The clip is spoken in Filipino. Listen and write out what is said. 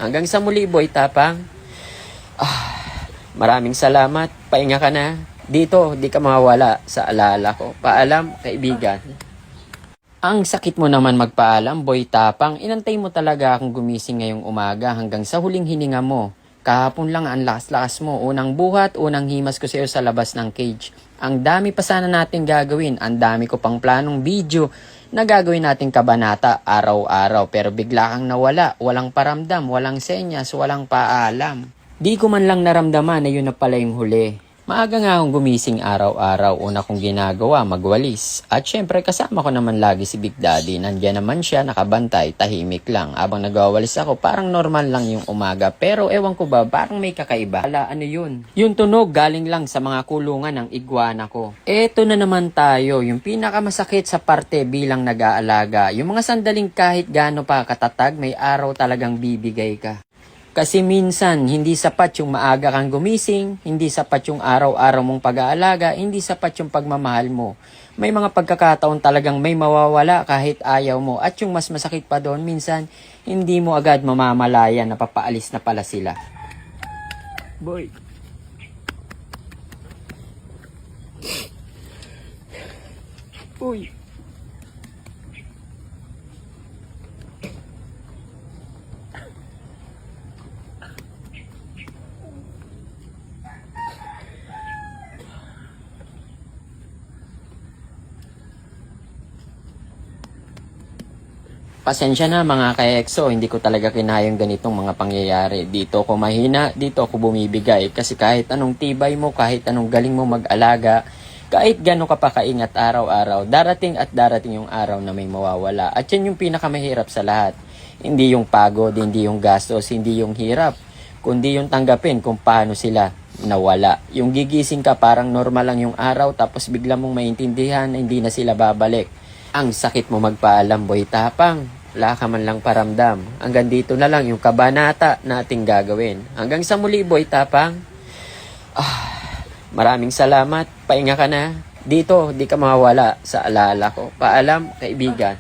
Hanggang sa muli, Boy Tapang. Maraming salamat. Pahinga ka na. Dito, di ka mawawala sa alaala ko. Paalam, kaibigan. Ang sakit mo naman magpaalam, Boy Tapang. Inantay mo talaga akong gumising ngayong umaga hanggang sa huling hininga mo. Kahapon lang ang lakas-lakas mo. Unang buhat, unang himas ko sa iyo sa labas ng cage. Ang dami pa sana natin gagawin. Ang dami ko pang planong video na gagawin nating kabanata araw-araw. Pero bigla kang nawala. Walang paramdam, walang senyas, walang paalam. Di ko man lang naramdaman na yun na pala yung huli. Maaga nga akong gumising araw-araw. Una kong ginagawa, magwalis. At syempre kasama ko naman lagi si Big Daddy. Nandiyan naman siya, nakabantay, tahimik lang. Abang nagwawalis ako, parang normal lang yung umaga. Pero ewan ko ba, parang may kakaiba. Ala, ano yun? Yung tunog galing lang sa mga kulungan ng iguana ko. Eto na naman tayo, yung pinakamasakit sa parte bilang nag-aalaga. Yung mga sandaling kahit gaano pa katatag, may araw talagang bibigay ka. Kasi minsan, hindi sapat yung maaga kang gumising, hindi sapat yung araw-araw mong pag-aalaga, hindi sapat yung pagmamahal mo. May mga pagkakataon talagang may mawawala kahit ayaw mo. At yung mas masakit pa doon, minsan, hindi mo agad mamamalayan na papaalis na pala sila. Boy. Uy. Pasensya na mga ka-EXO, hindi ko talaga kinayang ganitong mga pangyayari. Dito ako mahina, dito ako bumibigay. Kasi kahit anong tibay mo, kahit anong galing mo mag-alaga, kahit gano'n ka pa kaingat araw-araw, darating at darating yung araw na may mawawala. At yan yung pinakamahirap sa lahat. Hindi yung pagod, hindi yung gastos, hindi yung hirap, kundi yung tanggapin kung paano sila nawala. Yung gigising ka parang normal lang yung araw, tapos bigla mong maintindihan na hindi na sila babalik. Ang sakit mo magpaalam, Boy Tapang. Wala ka man lang paramdam. Hanggang dito na lang yung kabanata nating gagawin. Hanggang sa muli, Boy Tapang. Maraming salamat. Pahinga ka na. Dito, di ka mawawala sa alaala ko. Paalam, kaibigan.